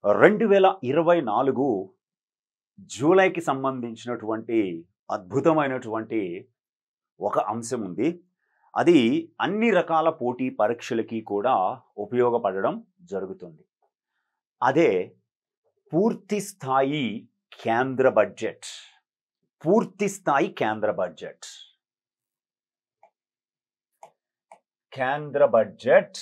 2024 జూలైకి సంబంధించినటువంటి అద్భుతమైనటువంటి ఒక అంశం ఉంది. అది అన్ని రకాల పోటీ పరీక్షలకి కూడా ఉపయోగపడడం జరుగుతుంది. అదే పూర్తి స్థాయి కేంద్ర బడ్జెట్. పూర్తి స్థాయి కేంద్ర బడ్జెట్. కేంద్ర బడ్జెట్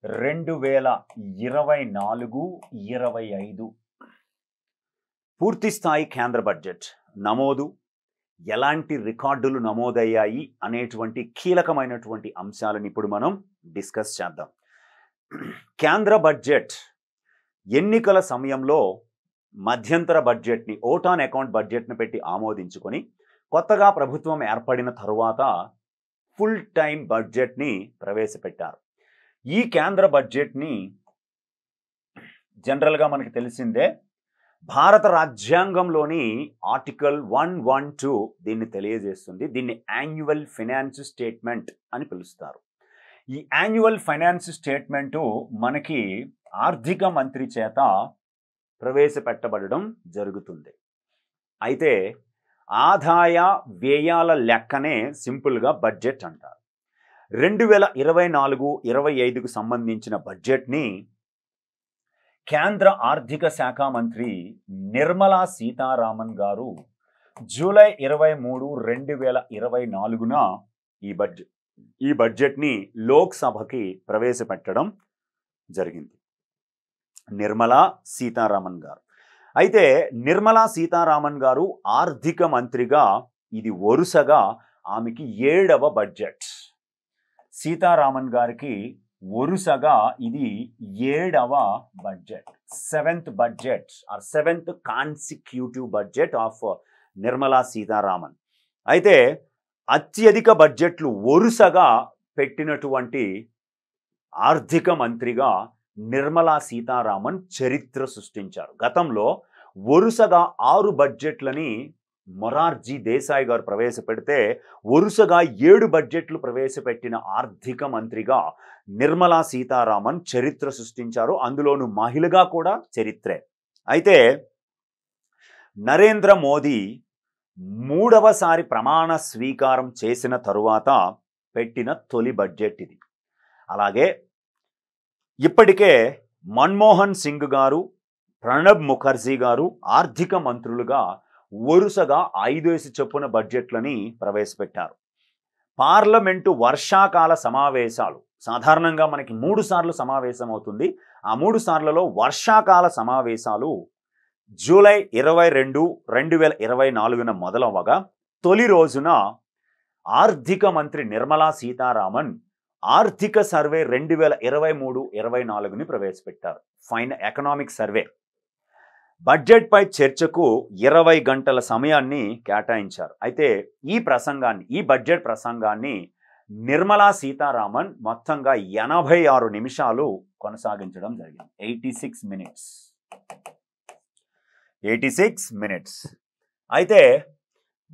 2024-25 పూర్తి స్థాయి కేంద్ర బడ్జెట్ నమోదు, ఎలాంటి రికార్డులు నమోదయ్యాయి అనేటువంటి కీలకమైనటువంటి అంశాలను ఇప్పుడు మనం డిస్కస్ చేద్దాం. కేంద్ర బడ్జెట్ ఎన్నికల సమయంలో మధ్యంతర బడ్జెట్ని, ఓట్ ఆన్ అకౌంట్ బడ్జెట్ని పెట్టి ఆమోదించుకొని కొత్తగా ప్రభుత్వం ఏర్పడిన తరువాత ఫుల్ టైం బడ్జెట్ని ప్రవేశపెట్టారు. ఈ కేంద్ర బడ్జెట్ని జనరల్గా మనకి తెలిసిందే, భారత రాజ్యాంగంలోని ఆర్టికల్ 112 దీన్ని తెలియజేస్తుంది. దీన్ని యాన్యువల్ ఫైనాన్స్ స్టేట్మెంట్ అని పిలుస్తారు. ఈ యాన్యువల్ ఫైనాన్స్ స్టేట్మెంటు మనకి ఆర్థిక మంత్రి చేత ప్రవేశపెట్టబడడం జరుగుతుంది. అయితే ఆదాయ వ్యయాల లెక్కనే సింపుల్గా బడ్జెట్ అంటారు. 2024-25కు సంబంధించిన బడ్జెట్ని కేంద్ర ఆర్థిక శాఖ మంత్రి నిర్మలా సీతారామన్ గారు జూలై 23, 2024న ఈ బడ్జెట్ని లోక్సభకి ప్రవేశపెట్టడం జరిగింది. నిర్మలా సీతారామన్ గారు. అయితే నిర్మలా సీతారామన్ గారు ఆర్థిక మంత్రిగా ఇది వరుసగా ఆమెకి 7వ బడ్జెట్. సీతారామన్ గారికి వరుసగా ఇది 7వ budget, 7th budget or 7th consecutive budget of Nirmala Sitharaman. అయితే అత్యధిక బడ్జెట్లు వరుసగా పెట్టినటువంటి ఆర్థిక మంత్రిగా నిర్మలా సీతారామన్ చరిత్ర సృష్టించారు. గతంలో వరుసగా 6 బడ్జెట్లని మొరార్జీ దేశాయ్ గారు ప్రవేశపెడితే వరుసగా 7 బడ్జెట్లు ప్రవేశపెట్టిన ఆర్థిక మంత్రిగా నిర్మలా సీతారామన్ చరిత్ర సృష్టించారు. అందులోనూ మహిళగా కూడా చరిత్రే. అయితే నరేంద్ర మోదీ 3వసారి ప్రమాణ స్వీకారం చేసిన తరువాత పెట్టిన తొలి బడ్జెట్ ఇది. అలాగే ఇప్పటికే మన్మోహన్ సింగ్ గారు, ప్రణబ్ ముఖర్జీ గారు ఆర్థిక మంత్రులుగా వరుసగా 5 చొప్పున బడ్జెట్లని ప్రవేశపెట్టారు. పార్లమెంటు వర్షాకాల సమావేశాలు సాధారణంగా మనకి 3 సార్లు సమావేశం అవుతుంది. ఆ 3 సార్లలో వర్షాకాల సమావేశాలు జూలై 22, 2024న మొదలవగా తొలి రోజున ఆర్థిక మంత్రి నిర్మలా సీతారామన్ ఆర్థిక సర్వే 2023-24ని ప్రవేశపెట్టారు. Economic survey. బడ్జెట్ పై చర్చకు 20 గంటల సమయాన్ని కేటాయించారు. అయితే ఈ బడ్జెట్ ప్రసంగాన్ని నిర్మలా సీతారామన్ మొత్తంగా 86 నిమిషాలు కొనసాగించడం జరిగింది. 86 మినిట్స్. అయితే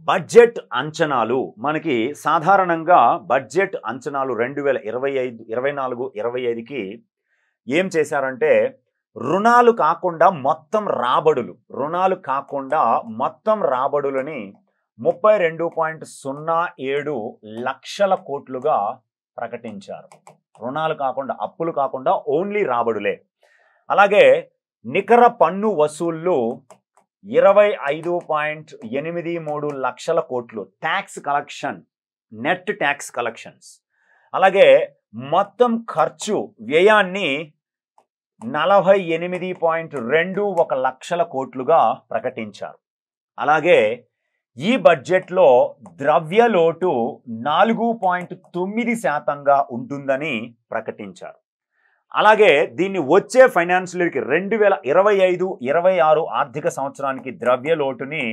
బడ్జెట్ అంచనాలు మనకి సాధారణంగా బడ్జెట్ అంచనాలు 2024-25కి ఏం చేశారంటే రుణాలు కాకుండా మొత్తం రాబడులని 32.07 లక్షల కోట్లుగా ప్రకటించారు. రుణాలు కాకుండా, అప్పులు కాకుండా ఓన్లీ రాబడులే. అలాగే నికర పన్ను వసూళ్లు 25.83 లక్షల కోట్లు, tax collection, net tax collections. అలాగే మొత్తం ఖర్చు వ్యయాన్ని 48.21 లక్షల కోట్లుగా ప్రకటించారు. అలాగే ఈ బడ్జెట్లో ద్రవ్యలోటు 4.9% ఉంటుందని ప్రకటించారు. అలాగే దీన్ని వచ్చే ఫైనాన్షియల్ ఇయర్కి 2025-26 ఆర్థిక సంవత్సరానికి ద్రవ్యలోటుని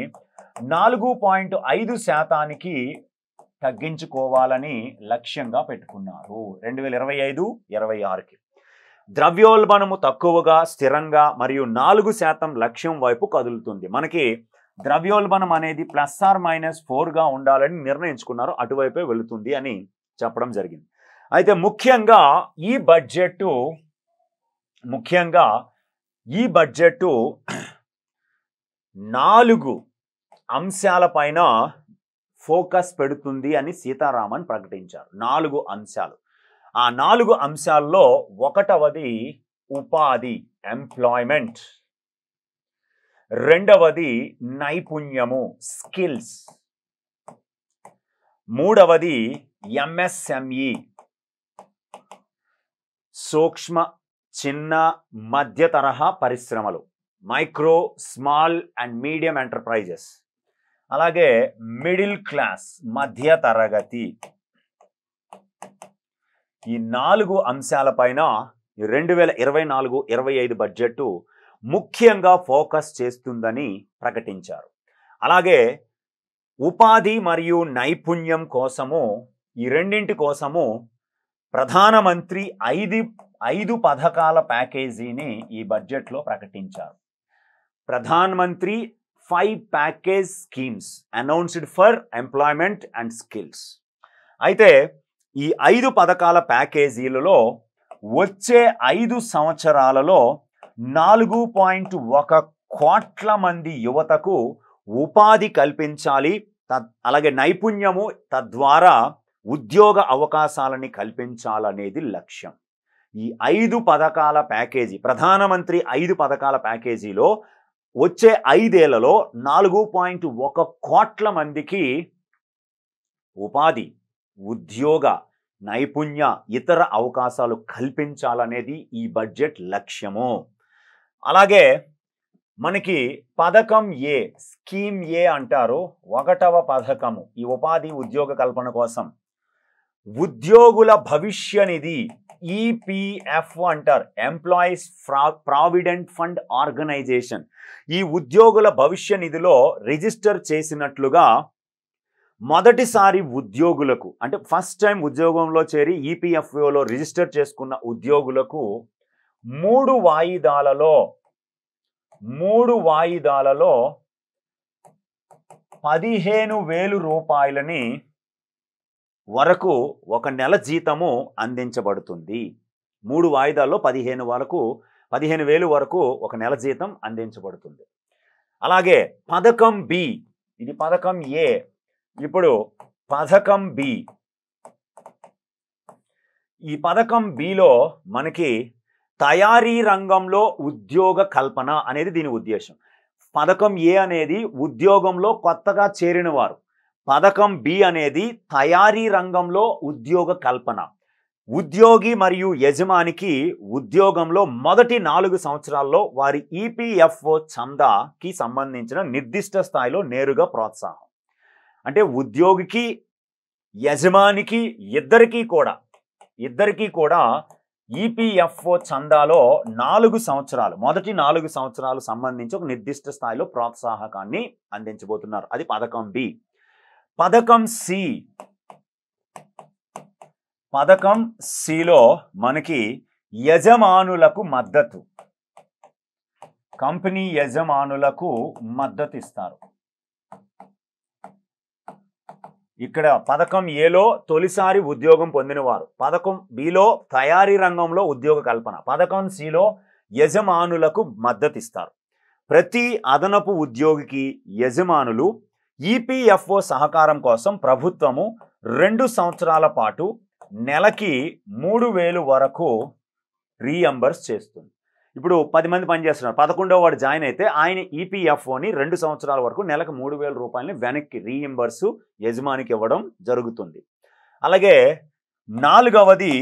4.5%కి తగ్గించుకోవాలని లక్ష్యంగా పెట్టుకున్నారు. 2025-26కి ద్రవ్యోల్బణము తక్కువగా, స్థిరంగా మరియు 4% లక్ష్యం వైపు కదులుతుంది. మనకి ద్రవ్యోల్బణం అనేది +or -4గా ఉండాలని నిర్ణయించుకున్నారు. అటువైపే వెళుతుంది అని చెప్పడం జరిగింది. అయితే ముఖ్యంగా ఈ బడ్జెట్ 4 అంశాలపైన ఫోకస్ పెడుతుంది అని సీతారామన్ ప్రకటించారు. 4 అంశాలు. ఆ 4 అంశాల్లో ఒకటవది ఉపాధి, ఎంప్లాయ్మెంట్. రెండవది నైపుణ్యము, స్కిల్స్. మూడవది ఎంఎస్ఎంఈ, సూక్ష్మ చిన్న మధ్య తరహా పరిశ్రమలు, micro small and medium enterprises. అలాగే మిడిల్ క్లాస్, మధ్య తరగతి. ఈ 4 అంశాలపైన 2024-25 బడ్జెట్ ముఖ్యంగా ఫోకస్ చేస్తుందని ప్రకటించారు. అలాగే ఉపాధి మరియు నైపుణ్యం కోసము, ఈ రెండింటి కోసము ప్రధానమంత్రి 5 పథకాల ప్యాకేజీని ఈ బడ్జెట్లో ప్రకటించారు. ప్రధానమంత్రి 5 package schemes announced for employment and skills. అయితే ఈ 5 పథకాల ప్యాకేజీలలో వచ్చే 5 సంవత్సరాలలో 4.1 కోట్ల మంది యువతకు ఉపాధి కల్పించాలి. అలాగే నైపుణ్యము, తద్వారా ఉద్యోగ అవకాశాలని కల్పించాలనేది లక్ష్యం. ఈ 5 పథకాల ప్యాకేజీ, ప్రధానమంత్రి 5 పథకాల ప్యాకేజీలో వచ్చే 5 ఏళ్లలో 4.1 కోట్ల మందికి ఉపాధి, ఉద్యోగ, నైపుణ్య, ఇతర అవకాశాలు కల్పించాలనేది ఈ బడ్జెట్ లక్ష్యము. అలాగే మనకి పథకం ఏ, స్కీమ్ ఏ అంటారు, 1వ పథకము ఈ ఉపాధి ఉద్యోగ కల్పన కోసం ఉద్యోగుల భవిష్య నిధి, ఈపీఎఫ్ అంటారు, ఎంప్లాయీస్ ప్రావిడెంట్ ఫండ్ ఆర్గనైజేషన్. ఈ ఉద్యోగుల భవిష్య నిధిలో రిజిస్టర్ చేసినట్లుగా మొదటిసారి ఉద్యోగులకు, అంటే ఫస్ట్ టైం ఉద్యోగంలో చేరి ఈపీఎఫ్ఓలో రిజిస్టర్ చేసుకున్న ఉద్యోగులకు 3 వాయిదాలలో 15,000 రూపాయలని వరకు ఒక నెల జీతము అందించబడుతుంది. 3 వాయిదాల్లో 15,000 వరకు ఒక నెల జీతం అందించబడుతుంది. అలాగే పథకం బి, ఇది పథకం ఏ. ఇప్పుడు పథకం బి, ఈ పథకం బిలో మనకి తయారీ రంగంలో ఉద్యోగ కల్పన అనేది దీని ఉద్దేశం. పథకం ఏ అనేది ఉద్యోగంలో కొత్తగా చేరిన వారు, పథకం బి అనేది తయారీ రంగంలో ఉద్యోగ కల్పన. ఉద్యోగి మరియు యజమానికి ఉద్యోగంలో మొదటి 4 సంవత్సరాల్లో వారి ఈపీఎఫ్ఓ చందాకి సంబంధించిన నిర్దిష్ట స్థాయిలో నేరుగా ప్రోత్సాహం. అంటే ఉద్యోగికి, యజమానికి ఇద్దరికీ కూడా ఈపీఎఫ్ఓ చందాలో 4 సంవత్సరాలు, మొదటి 4 సంవత్సరాలు సంబంధించి ఒక నిర్దిష్ట స్థాయిలో ప్రోత్సాహకాన్ని అందించబోతున్నారు. అది పథకం బి. పథకం సి, పథకం సిలో మనకి యజమానులకు మద్దతు, కంపెనీ యజమానులకు మద్దతు ఇస్తారు. ఇక్కడ పథకం ఏలో తొలిసారి ఉద్యోగం పొందినవారు, పథకం బిలో తయారీ రంగంలో ఉద్యోగ కల్పన, పథకం సిలో యజమానులకు మద్దతు ఇస్తారు. ప్రతి అదనపు ఉద్యోగికి యజమానులు ఈపీఎఫ్ఓ సహకారం కోసం ప్రభుత్వము 2 సంవత్సరాల పాటు నెలకి 3,000 వరకు రీఎంబర్స్ చేస్తుంది. ఇప్పుడు 10 మంది పనిచేస్తున్నారు, 11వ వాడు జాయిన్ అయితే ఆయన ఈపీఎఫ్ఓని 2 సంవత్సరాల వరకు నెలకు 3,000 రూపాయలని వెనక్కి రీఎంబర్స్ యజమానికి ఇవ్వడం జరుగుతుంది. అలాగే 4వది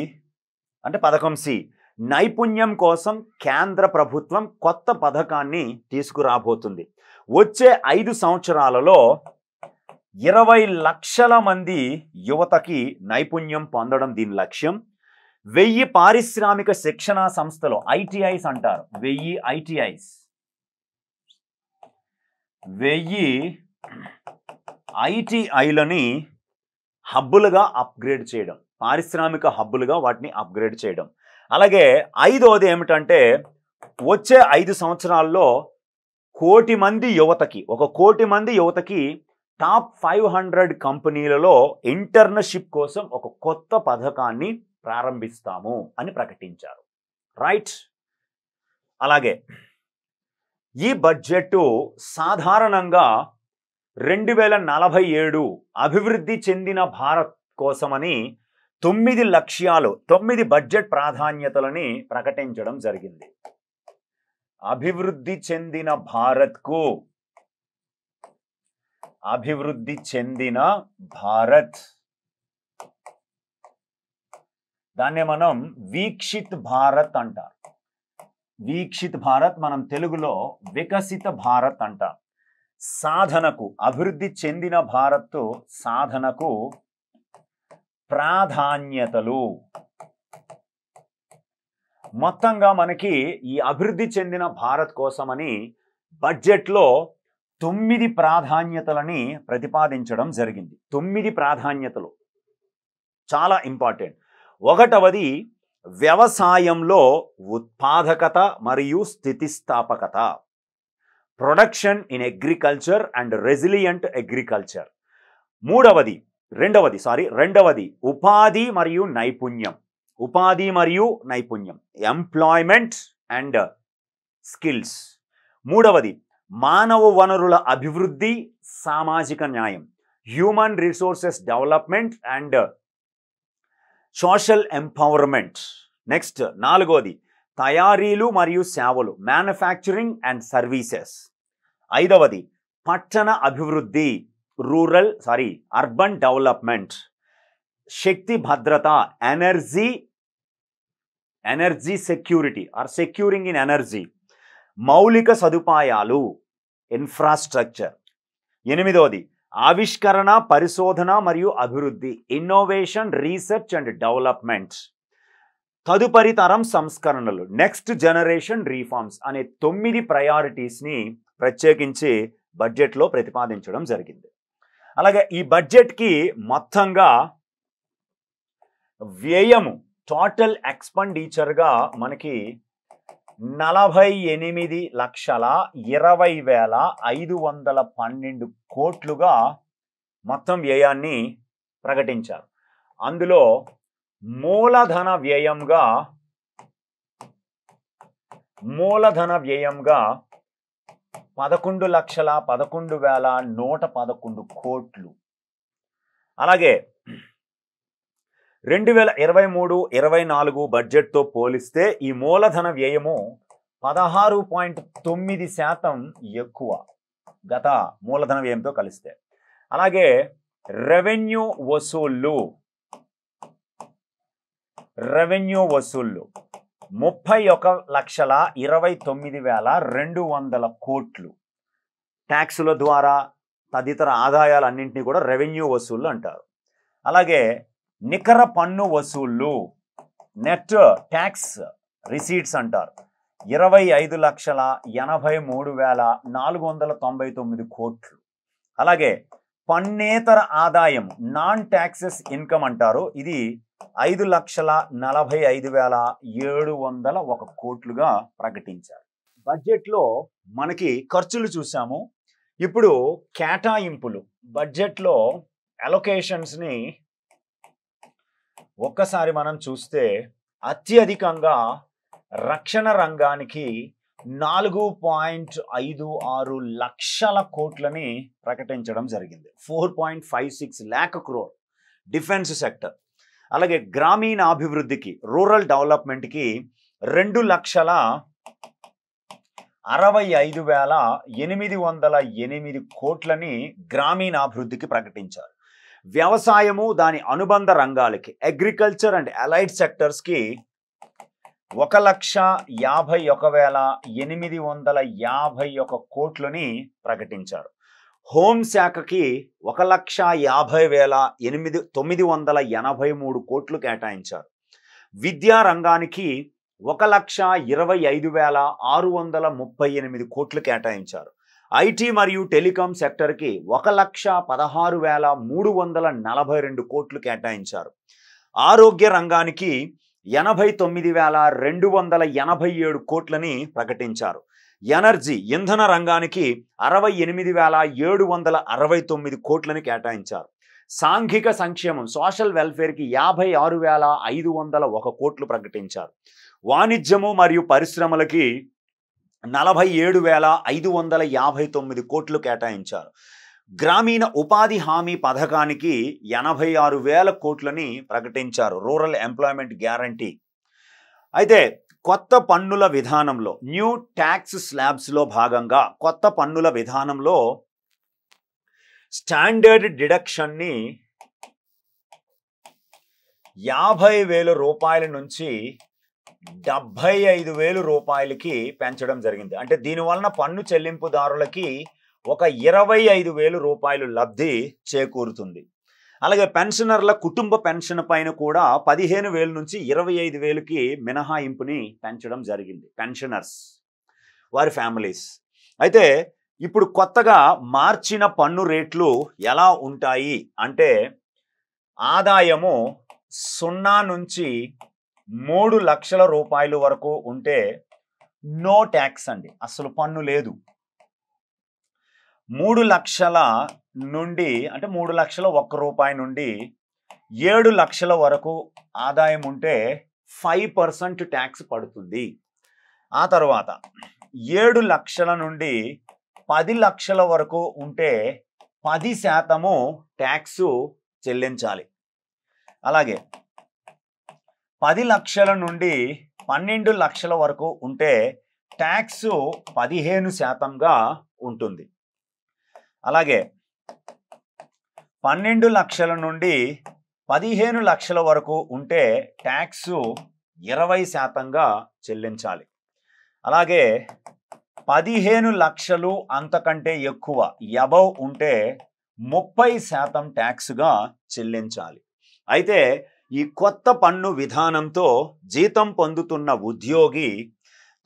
అంటే పథకం సి, నైపుణ్యం కోసం కేంద్ర ప్రభుత్వం కొత్త పథకాన్ని తీసుకురాబోతుంది. వచ్చే 5 సంవత్సరాలలో 20 లక్షల మంది యువతకి నైపుణ్యం పొందడం దీని లక్ష్యం. 1000 పారిశ్రామిక శిక్షణా సంస్థలు, ఐటీఐస్ అంటారు, 1000 ఐటీఐస్, 1000 ఐటీఐలని హబ్బులుగా అప్గ్రేడ్ చేయడం, పారిశ్రామిక హబ్బులుగా వాటిని అప్గ్రేడ్ చేయడం. అలాగే 5వది ఏమిటంటే వచ్చే 5 సంవత్సరాల్లో 1 కోటి మంది యువతకి టాప్ 500 కంపెనీలలో ఇంటర్న్షిప్ కోసం ఒక కొత్త పథకాన్ని ప్రారంభిస్తాము అని ప్రకటించారు. రైట్. అలాగే ఈ బడ్జెట్ సాధారణంగా 2047 అభివృద్ధి చెందిన భారత్ కోసమని 9 లక్ష్యాలు, 9 బడ్జెట్ ప్రాధాన్యతలని ప్రకటించడం జరిగింది. అభివృద్ధి చెందిన భారత్కు, అభివృద్ధి చెందిన భారత్, దాన్నే మనం వీక్షిత్ భారత్ అంటారు. వీక్షిత్ భారత్ మనం తెలుగులో వికసిత భారత్ అంటాం. సాధనకు, అభివృద్ధి చెందిన భారత్ సాధనకు ప్రాధాన్యతలు. మొత్తంగా మనకి ఈ అభివృద్ధి చెందిన భారత్ కోసమని బడ్జెట్లో 9 ప్రాధాన్యతలని ప్రతిపాదించడం జరిగింది. 9 ప్రాధాన్యతలు చాలా ఇంపార్టెంట్. ఒకటవది వ్యవసాయంలో ఉత్పాదకత మరియు స్థితిస్థాపకత, production in agriculture and resilient agriculture. రెండవది ఉపాధి మరియు నైపుణ్యం, ఉపాధి మరియు నైపుణ్యం, ఎంప్లాయ్మెంట్ అండ్ స్కిల్స్. మూడవది మానవ వనరుల అభివృద్ధి, సామాజిక న్యాయం, human resources development and social empowerment. Next నాలుగవది తయారీలు మరియు సేవలు, మ్యానుఫ్యాక్చరింగ్ అండ్ సర్వీసెస్. ఐదవది పట్టణ అభివృద్ధి, అర్బన్ డెవలప్మెంట్. శక్తి భద్రత, energy security or securing in energy. మౌలిక సదుపాయాలు, ఇన్ఫ్రాస్ట్రక్చర్. ఎనిమిదవది ఆవిష్కరణ, పరిశోధన మరియు అభివృద్ధి, ఇన్నోవేషన్, రీసెర్చ్ అండ్ డెవలప్మెంట్. తదుపరి తరం సంస్కరణలు, నెక్స్ట్ జనరేషన్ రీఫార్మ్స్ అనే 9 ప్రయారిటీస్ని ప్రత్యేకించి బడ్జెట్లో ప్రతిపాదించడం జరిగింది. అలాగే ఈ బడ్జెట్కి మొత్తంగా వ్యయము, టోటల్ ఎక్స్పెండిచర్గా మనకి 48,20,512 కోట్లుగా మొత్తం వ్యయాన్ని ప్రకటించారు. అందులో మూలధన వ్యయంగా 11,11,111 కోట్లు. అలాగే 2023-24 బడ్జెట్తో పోలిస్తే ఈ మూలధన వ్యయము 16.9% ఎక్కువ గత మూలధన వ్యయంతో కలిస్తే. అలాగే రెవెన్యూ వసూళ్లు 31,29,200 కోట్లు. ట్యాక్సుల ద్వారా తదితర ఆదాయాలన్నింటినీ కూడా రెవెన్యూ వసూళ్లు అంటారు. అలాగే నికర పన్ను వసూళ్లు, నెట్ ట్యాక్స్ రిసీట్స్ అంటారు, 25,83,499 కోట్లు. అలాగే పన్నేతర ఆదాయం, నాన్ ట్యాక్సెస్ ఇన్కమ్ అంటారు, ఇది 5,45,701 కోట్లుగా ప్రకటించారు. బడ్జెట్లో మనకి ఖర్చులు చూసాము. ఇప్పుడు కేటాయింపులు, బడ్జెట్లో అలొకేషన్స్ని ఒక్కసారి మనం చూస్తే అత్యధికంగా రక్షణ రంగానికి 4.56 లక్షల కోట్లని ప్రకటించడం జరిగింది. 4.56 lakh crore డిఫెన్స్ సెక్టర్. అలాగే గ్రామీణ అభివృద్ధికి, రూరల్ డెవలప్మెంట్కి 2,65,808 కోట్లని గ్రామీణాభివృద్ధికి ప్రకటించారు. వ్యవసాయము, దాని అనుబంధ రంగాలకి, అగ్రికల్చర్ అండ్ అలైడ్ సెక్టర్స్కి 1,51,851 కోట్లని ప్రకటించారు. హోంశాఖకి 1,50,983 కోట్లు కేటాయించారు. విద్యా రంగానికి 1,25,638 కోట్లు కేటాయించారు. ఐటీ మరియు టెలికాం సెక్టర్కి 1,16,342 కోట్లు కేటాయించారు. ఆరోగ్య రంగానికి 89,287 కోట్లని ప్రకటించారు. ఎనర్జీ, ఇంధన రంగానికి 68,769 కోట్లని కేటాయించారు. సాంఘిక సంక్షేమం సోషల్ వెల్ఫేర్కి 56,501 కోట్లు ప్రకటించారు. వాణిజ్యము మరియు పరిశ్రమలకి 47,559 కోట్లు కేటాయించారు. గ్రామీణ ఉపాధి హామీ పథకానికి 86,000 కోట్లని ప్రకటించారు. Rural employment guarantee. అయితే కొత్త పన్నుల విధానంలో న్యూ ట్యాక్స్ స్లాబ్స్లో భాగంగా కొత్త పన్నుల విధానంలో స్టాండర్డ్ డిడక్షన్ని 50,000 రూపాయల నుంచి 75,000 రూపాయలకి పెంచడం జరిగింది. అంటే దీనివలన పన్ను చెల్లింపుదారులకి ఒక 25,000 రూపాయలు లబ్ధి చేకూరుతుంది. అలాగే పెన్షనర్ల కుటుంబ పెన్షన్ పైన కూడా 15,000 నుంచి 25,000కి మినహాయింపుని పెంచడం జరిగింది పెన్షనర్స్ వారి ఫ్యామిలీస్. అయితే ఇప్పుడు కొత్తగా మార్చిన పన్ను రేట్లు ఎలా ఉంటాయి అంటే ఆదాయము 0 నుంచి 3 లక్షల రూపాయల వరకు ఉంటే నో ట్యాక్స్ అండి, అసలు పన్ను లేదు. 3 లక్షల నుండి అంటే 3,01,000 రూపాయి నుండి 7 లక్షల వరకు ఆదాయం ఉంటే 5% ట్యాక్స్ పడుతుంది. ఆ తర్వాత 7 లక్షల నుండి 10 లక్షల వరకు ఉంటే 10% ట్యాక్స్ చెల్లించాలి. అలాగే 10 లక్షల నుండి 12 లక్షల వరకు ఉంటే ట్యాక్స్ 15%గా ఉంటుంది. అలాగే 12 లక్షల నుండి 15 లక్షల వరకు ఉంటే ట్యాక్స్ 20%గా చెల్లించాలి. అలాగే 15 లక్షలు అంతకంటే ఎక్కువ అబవ్ ఉంటే 30% ట్యాక్స్గా చెల్లించాలి. అయితే ఈ కొత్త పన్ను విధానంతో జీతం పొందుతున్న ఉద్యోగి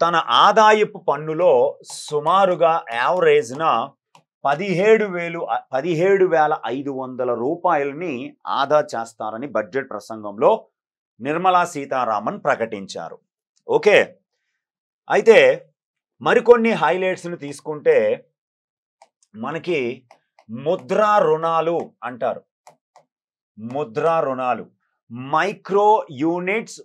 తన ఆదాయపు పన్నులో సుమారుగా యావరేజ్న 17,500 రూపాయలని ఆదా చేస్తారని బడ్జెట్ ప్రసంగంలో నిర్మలా సీతారామన్ ప్రకటించారు. ఓకే, అయితే మరికొన్ని హైలైట్స్ని తీసుకుంటే మనకి ముద్రా రుణాలు అంటారు. ముద్రా రుణాలు micro units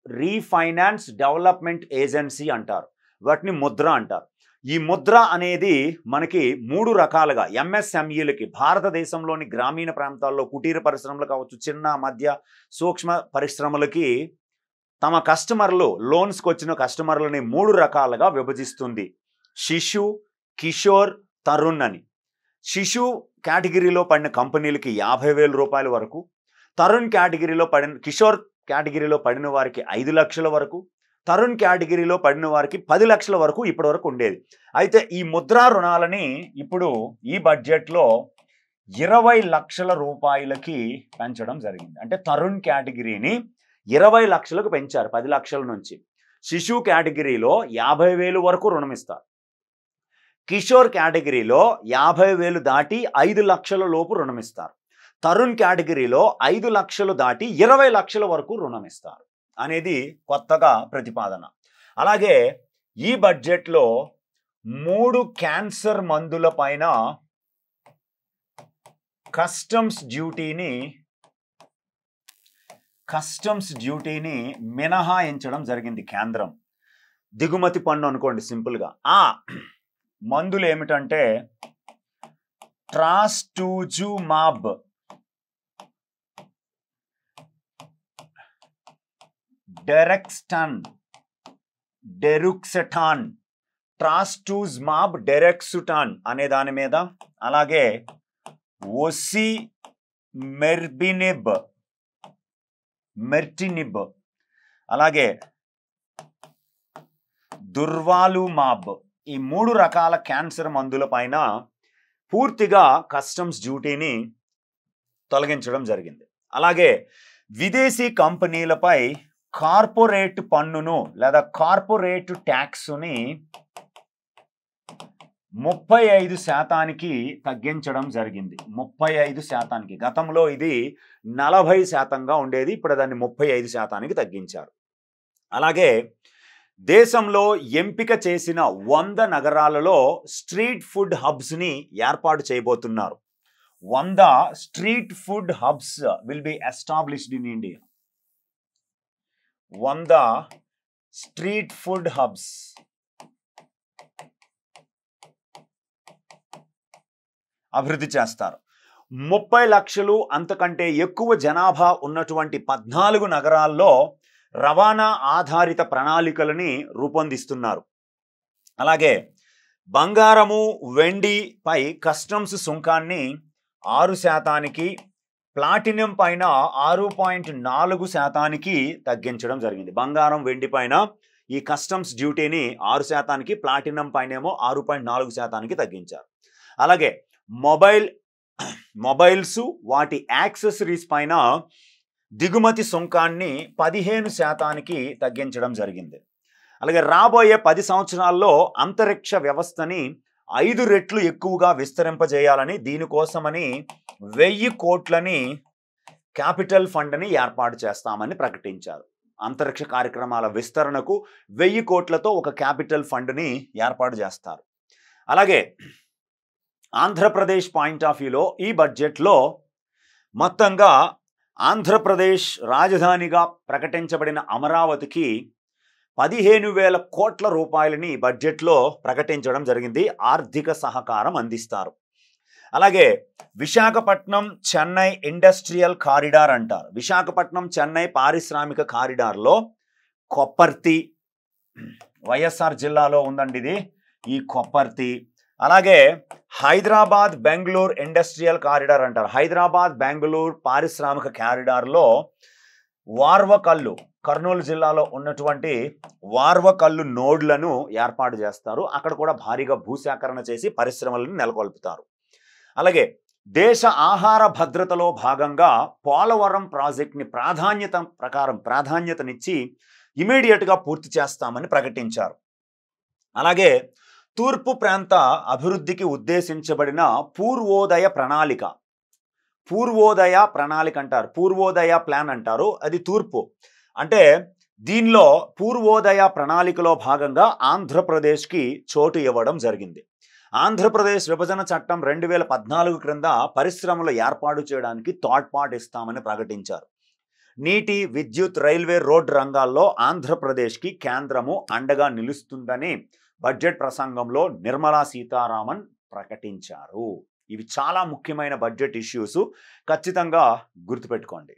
refinance development agency అంటారు. వాటిని ముద్ర అంటారు. ఈ ముద్ర అనేది మనకి 3 రకాలుగా ఎంఎస్ఎంఈలకి భారతదేశంలోని గ్రామీణ ప్రాంతాల్లో కుటీర పరిశ్రమలు కావచ్చు, చిన్న మధ్య సూక్ష్మ పరిశ్రమలకి తమ కస్టమర్లు లోన్స్కి వచ్చిన కస్టమర్లని 3 రకాలుగా విభజిస్తుంది. శిశు, కిషోర్, తరుణ్ అని. శిశు కేటగిరీలో పడిన కంపెనీలకి 50,000 రూపాయల వరకు, తరుణ్ కేటగిరీలో పడిన కిషోర్ కేటగిరీలో పడిన వారికి 5 లక్షల వరకు, తరుణ్ కేటగిరీలో పడిన వారికి 10 లక్షల వరకు ఇప్పటి వరకు ఉండేది. అయితే ఈ ముద్రా రుణాలని ఇప్పుడు ఈ బడ్జెట్లో 20 లక్షల రూపాయలకి పెంచడం జరిగింది. అంటే తరుణ్ కేటగిరీని 20 లక్షలకు పెంచారు, 10 లక్షల నుంచి. శిశు కేటగిరీలో 50,000 వరకు రుణం ఇస్తారు. కిషోర్ కేటగిరీలో 50,000 దాటి 5 లక్షల లోపు రుణం ఇస్తారు. తరుణ్ కేటగిరీలో 5 లక్షలు దాటి 20 లక్షల వరకు రుణం ఇస్తారు అనేది కొత్తగా ప్రతిపాదన. అలాగే ఈ బడ్జెట్లో 3 క్యాన్సర్ మందుల పైన కస్టమ్స్ డ్యూటీని మినహాయించడం జరిగింది కేంద్రం. దిగుమతి పన్ను అనుకోండి సింపుల్గా. ఆ మందులు ఏమిటంటే ట్రాస్టూజుమాబ్, డెరెక్స్టన్, డెరుక్సెటాన్, ట్రాస్టూజ్మాబ్, డెరెక్సుటాన్ అనే దాని మీద, అలాగే మెర్టినిబ్, అలాగే దుర్వాలుమాబ్, ఈ 3 రకాల క్యాన్సర్ మందుల పైన పూర్తిగా కస్టమ్స్ డ్యూటీని తొలగించడం జరిగింది. అలాగే విదేశీ కంపెనీలపై కార్పొరేట్ పన్నును లేదా కార్పొరేట్ ట్యాక్స్ని 35%కి తగ్గించడం జరిగింది. 35%. గతంలో ఇది 40%గా ఉండేది, ఇప్పుడు దాన్ని 35%కి తగ్గించారు. అలాగే దేశంలో ఎంపిక చేసిన 100 నగరాలలో స్ట్రీట్ ఫుడ్ హబ్స్ని ఏర్పాటు చేయబోతున్నారు. 100 street food hubs will be established in India. 100 street food hubs అభివృద్ధి చేస్తారు. 30 లక్షలు అంతకంటే ఎక్కువ జనాభా ఉన్నటువంటి 14 నగరాల్లో రవాణా ఆధారిత ప్రణాళికలని రూపొందిస్తున్నారు. అలాగే బంగారము వెండిపై కస్టమ్స్ సుంకాన్ని 6%, ప్లాటినం పైన 6.4% తగ్గించడం జరిగింది. బంగారం వెండి పైన ఈ కస్టమ్స్ డ్యూటీని 6%, ప్లాటినం పైనేమో 6.4% తగ్గించారు. అలాగే మొబైల్స్ వాటి యాక్సెసరీస్ పైన దిగుమతి సుంకాన్ని 15% తగ్గించడం జరిగింది. అలాగే రాబోయే 10 సంవత్సరాల్లో అంతరిక్ష వ్యవస్థని 5 రెట్లు ఎక్కువగా విస్తరింపజేయాలని, దీనికోసమని 1000 కోట్లని క్యాపిటల్ ఫండ్ని ఏర్పాటు చేస్తామని ప్రకటించారు. అంతరిక్ష కార్యక్రమాల విస్తరణకు 1000 కోట్లతో ఒక క్యాపిటల్ ఫండ్ని ఏర్పాటు చేస్తారు. అలాగే ఆంధ్రప్రదేశ్ పాయింట్ ఆఫ్ వ్యూలో ఈ బడ్జెట్లో మొత్తంగా ఆంధ్రప్రదేశ్ రాజధానిగా ప్రకటించబడిన అమరావతికి 15,000 కోట్ల రూపాయలని బడ్జెట్లో ప్రకటించడం జరిగింది. ఆర్థిక సహకారం అందిస్తారు. అలాగే విశాఖపట్నం చెన్నై ఇండస్ట్రియల్ కారిడార్ అంటారు. విశాఖపట్నం చెన్నై పారిశ్రామిక కారిడార్లో కొప్పర్తి, వైఎస్ఆర్ జిల్లాలో ఉందండి ఇది, ఈ కొప్పర్తి. అలాగే హైదరాబాద్ బెంగళూరు ఇండస్ట్రియల్ కారిడార్ అంటారు. హైదరాబాద్ బెంగళూరు పారిశ్రామిక కారిడార్లో వార్వకల్లు, కర్నూలు జిల్లాలో ఉన్నటువంటి వార్వకల్లు నోడ్లను ఏర్పాటు చేస్తారు. అక్కడ కూడా భారీగా భూసేకరణ చేసి పరిశ్రమలను నెలకొల్పుతారు. అలాగే దేశ ఆహార భద్రతలో భాగంగా పోలవరం ప్రాజెక్ట్ని ప్రాధాన్యతనిచ్చి ఇమీడియట్గా పూర్తి చేస్తామని ప్రకటించారు. అలాగే తూర్పు ప్రాంత అభివృద్ధికి ఉద్దేశించబడిన పూర్వోదయ ప్రణాళిక అంటారు, పూర్వోదయ ప్లాన్ అంటారు. అది తూర్పు అంటే దీనిలో పూర్వోదయ ప్రణాళికలో భాగంగా ఆంధ్రప్రదేశ్కి చోటు ఇవ్వడం జరిగింది. ఆంధ్రప్రదేశ్ విభజన చట్టం 2014 క్రింద పరిశ్రమలు ఏర్పాటు చేయడానికి తోడ్పాటు ఇస్తామని ప్రకటించారు. నీటి, విద్యుత్, రైల్వే, రోడ్డు రంగాల్లో ఆంధ్రప్రదేశ్కి కేంద్రము అండగా నిలుస్తుందని బడ్జెట్ ప్రసంగంలో నిర్మలా సీతారామన్ ప్రకటించారు. ఇవి చాలా ముఖ్యమైన బడ్జెట్ ఇష్యూస్, ఖచ్చితంగా గుర్తుపెట్టుకోండి.